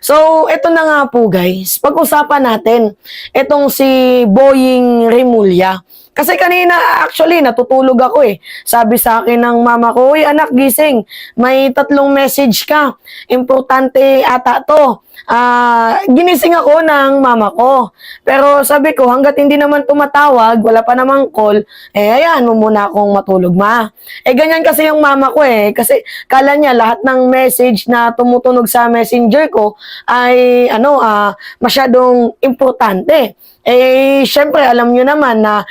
So, ito na nga po guys, pag-usapan natin itong si Boying Rimulya. Kasi kanina actually natutulog ako eh. Sabi sa akin ng mama ko, "Uy anak, gising. May 3 message ka. Importante ata to." Ginising ako ng mama ko. Pero sabi ko, hanggat hindi naman tumatawag, wala pa namang call, hayaan mo muna akong matulog, ma. Ganyan kasi yung mama ko eh. Kasi kala niya lahat ng message na tumutunog sa messenger ko ay masyadong importante. Syempre alam nyo naman na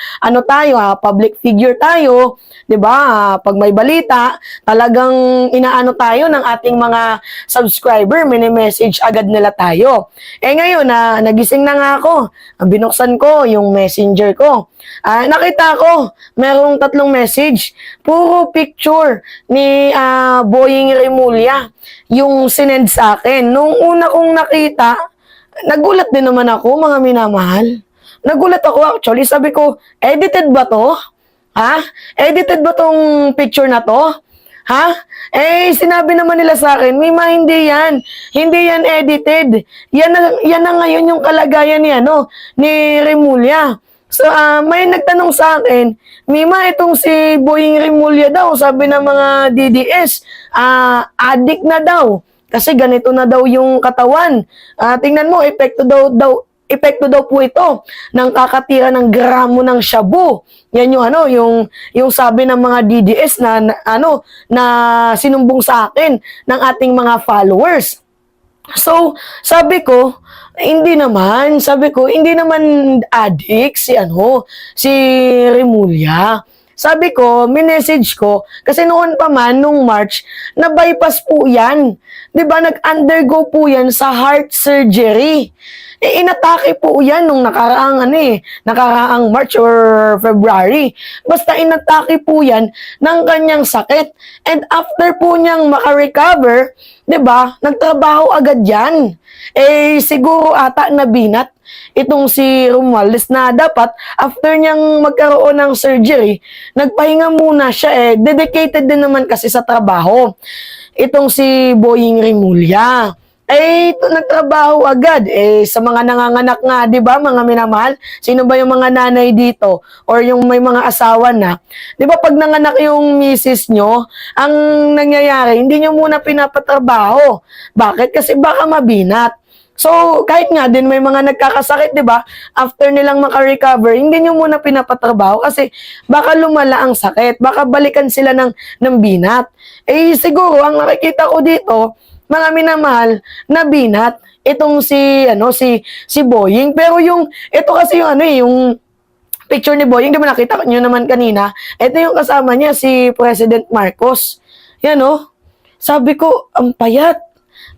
tayo, public figure tayo, 'di ba? Pag may balita, talagang inaano tayo ng ating mga subscriber, mini-message agad nila tayo. Ngayon nagising na nga ako, binuksan ko yung messenger ko. Nakita ko, merong 3 message, puro picture ni Boying Rimulya yung sinend sa akin. Nung una kong nakita, nagulat din naman ako, mga minamahal. Nagulat ako actually. Sabi ko, edited ba to? Edited ba tong picture na to? Sinabi naman nila sa akin, Mima, hindi yan. Hindi yan edited. Yan na ngayon yung kalagayan ni Rimulya. So, may nagtanong sa akin, Mima, itong si Boying Rimulya daw, sabi ng mga DDS, addict na daw. Kasi ganito na daw yung katawan. Tingnan mo, epekto daw po ito ng kakatira ng gramo ng shabu. Yan yung sabi ng mga DDS na sinumbong sa akin ng ating mga followers. So, sabi ko, hindi naman addict si Rimulya. Sabi ko, minessage ko, kasi noon pa man, nung March, na-bypass po yan. Diba, nag-undergo po yan sa heart surgery. Inatake po yan nung nakaraang March or February. Basta inatake po yan ng kanyang sakit. And after po niyang makarecover, diba, nagtrabaho agad yan. Siguro ata nabinat itong si Romualdez na dapat after niyang magkaroon ng surgery, nagpahinga muna siya dedicated din naman kasi sa trabaho. Itong si Boying Rimulya. Nagtrabaho agad. Sa mga nanganganak nga, di ba, mga minamahal? Sino ba yung mga nanay dito? Or yung may mga asawa na? Di ba, pag nanganak yung misis nyo, ang nangyayari, hindi nyo muna pinapatrabaho. Bakit? Kasi baka mabinat. So, kahit nga din may mga nagkakasakit, di ba? After nilang makarecover, hindi nyo muna pinapatrabaho kasi baka lumala ang sakit. Baka balikan sila ng binat. Siguro, ang nakikita ko dito, mga minamahal, na binat itong si Boying. Pero ito kasi yung picture ni Boying, di ba nakita nyo naman kanina? Ito yung kasama niya, si President Marcos. Yan sabi ko, ang payat.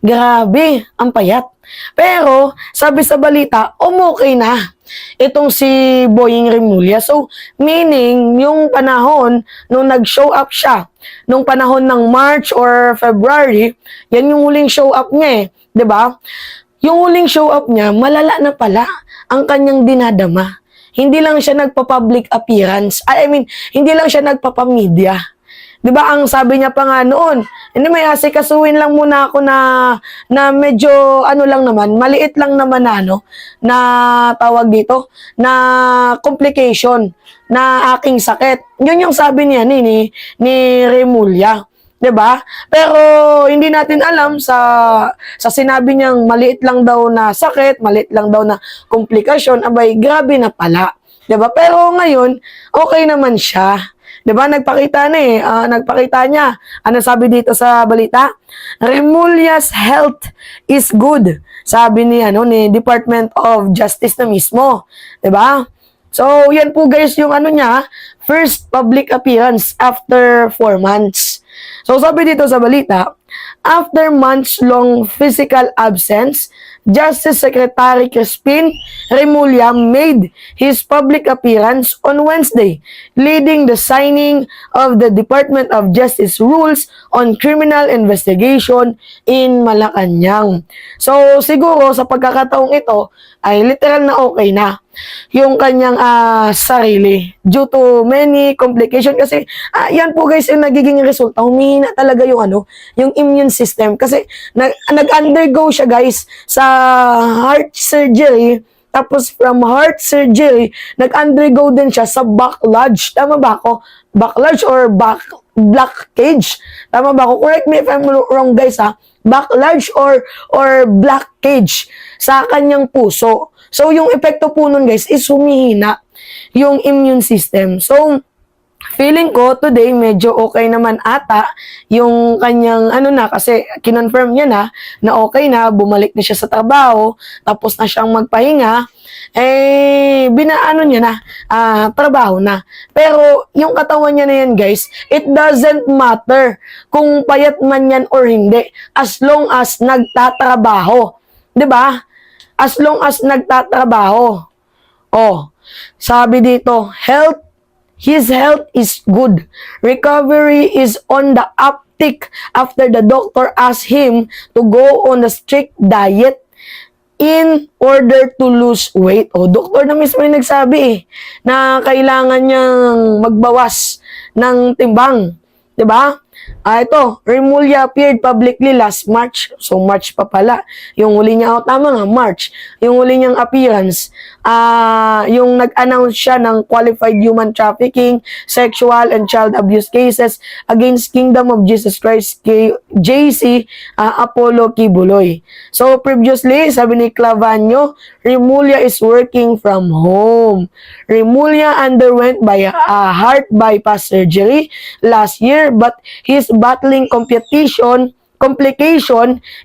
Grabe, ang payat. Pero, sabi sa balita, okay na itong si Boying Rimulya. So, meaning, yung panahon nung nag-show up siya, nung panahon ng March or February, yan yung huling show up niya 'di ba? Yung huling show up niya, malala na pala ang kanyang dinadama. Hindi lang siya nagpa-public appearance. Hindi lang siya nagpapa-media. 'Di ba ang sabi niya pa nga noon, hindi may asikasuhin lang muna ako na medyo lang naman, maliit lang naman na tawag dito, na complication na aking sakit. Yun yung sabi niya ni Rimulya. 'Di ba? Pero hindi natin alam sa sinabi niyang maliit lang daw na sakit, maliit lang daw na komplikasyon, grabe na pala. 'Di ba? Pero ngayon, okay naman siya. 'Di ba? Nagpakita niya. Ano sabi dito sa balita? Rimulya's health is good. Sabi ni Department of Justice na mismo. 'Di ba? So, yan po guys yung niya, first public appearance after 4 months. So, sabi dito sa balita, after months-long physical absence, Justice Secretary Crispin Rimulya made his public appearance on Wednesday, leading the signing of the Department of Justice rules on criminal investigation in Malacanang. So, siguro sa pagkakataong ito ay literal na okay na. yung kanyang sarili due to many complication kasi yan po guys yung nagiging resulta, humihina talaga yung yung immune system kasi nag-undergo siya guys sa heart surgery. Tapos from heart surgery, nag-undergo din siya sa backlodge. Tama ba ako? Backlodge or blockage? Tama ba ako? Correct me if I'm wrong guys ha. Backlodge or blockage sa kanyang puso. So yung epekto po nun guys is humihina yung immune system. So feeling ko today medyo okay naman ata yung kanyang kasi kinonfirm niya na okay na, bumalik na siya sa trabaho, tapos na siyang magpahinga, niya na, trabaho na. Pero yung katawan niya na yan guys, it doesn't matter kung payat man yan or hindi, as long as nagtatrabaho. 'Di ba? As long as nagtatrabaho. Oh, sabi dito, his health is good. Recovery is on the uptick after the doctor asked him to go on a strict diet in order to lose weight. O, doktor na mismo yung nagsabi na kailangan niyang magbawas ng timbang. 'Di ba? Ito, Remulla appeared publicly last March. So, March pa pala. Yung huli niya, tama nga, March. Yung huli niyang appearance, yung nag-announce siya ng qualified human trafficking, sexual and child abuse cases against Kingdom of Jesus Christ, JC Apollo Kibuloy. So, previously, sabi ni Clavanio, Remulla is working from home. Remulla underwent by a heart bypass surgery last year, but he's battling complication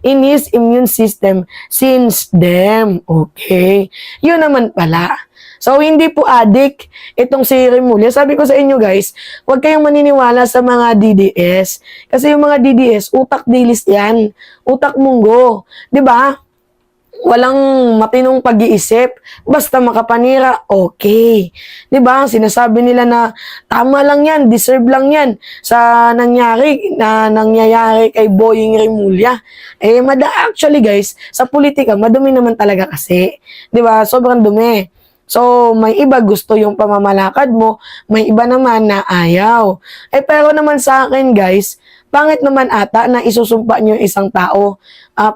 in his immune system since then. Okay. Yun naman pala. So, hindi po addict itong si Remulla. Sabi ko sa inyo guys, huwag kayong maniniwala sa mga DDS. Kasi yung mga DDS, utak dilis yan. Utak munggo. 'Di ba? Walang matinong pag-iisip, basta makapanira, okay. 'Di ba? Sinasabi nila na tama lang 'yan, deserve lang 'yan sa nangyayari kay Boying Remulla. Actually guys, sa politika madumi naman talaga kasi. 'Di ba? Sobrang dumi. So, may iba gusto yung pamamalakad mo, may iba naman na ayaw. Pero naman sa akin guys, pangit naman ata na isusumpa niyo yung isang tao.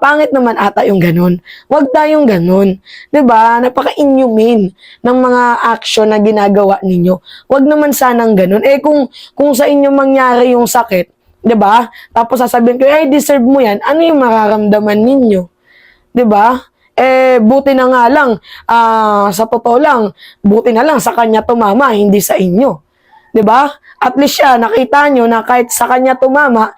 Pangit naman ata yung ganun. Huwag tayong ganun. 'Di ba? Napaka-inhumane ng mga action na ginagawa ninyo. Huwag naman sanang ganun. Kung sa inyo mangyari yung sakit, 'di ba? Tapos sasabihin ko, ay deserve mo 'yan. Ano yung mararamdaman ninyo? 'Di ba? Buti na nga lang, sa totoo lang, buti na lang sa kanya tumama, hindi sa inyo. 'Di ba? At least siya, nakita nyo na kahit sa kanya tumama,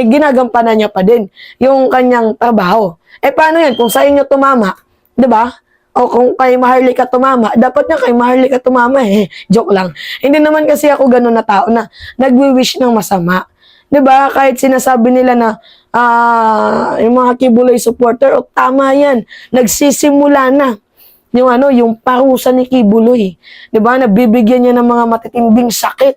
ginagampanan niya pa din yung kanyang trabaho. Paano yan? Kung sa inyo tumama, 'di ba? O kung kay Maharlika tumama, dapat nga kay Maharlika tumama Joke lang. Hindi naman kasi ako ganun na tao na nagwi-wish ng masama. 'Di ba? Kahit sinasabi nila na yung mga Kibuloy supporter, tama yan. Nagsisimula na yung parusa ni Kibuloy. 'Di ba? Nabibigyan niya ng mga matitinding sakit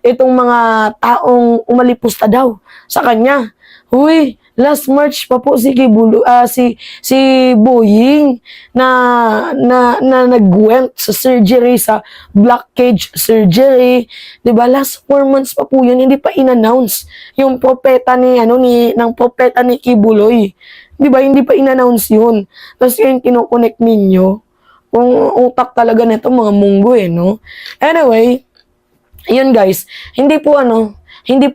itong mga taong umalipos na daw sa kanya. Huy, last March pa po si Kibuloy, si Boying na nagwent sa surgery, sa blockage surgery. 'Di ba? Last 4 months pa po 'yun, hindi pa in-announce yung propeta ng propeta ni Kibuloy. 'Di ba? Hindi pa in-announce 'yun. Tapos yun kino-connect ninyo. Kung utak talaga nito mga munggo no? Anyway, yun guys, hindi po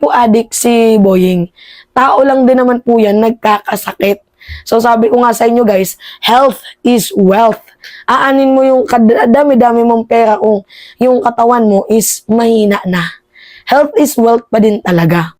addict si Boying. Tao lang din naman po yan, nagkakasakit. So sabi ko nga sa inyo guys, health is wealth. Aanin mo yung dami-dami mong pera kung yung katawan mo is mahina na. Health is wealth pa din talaga.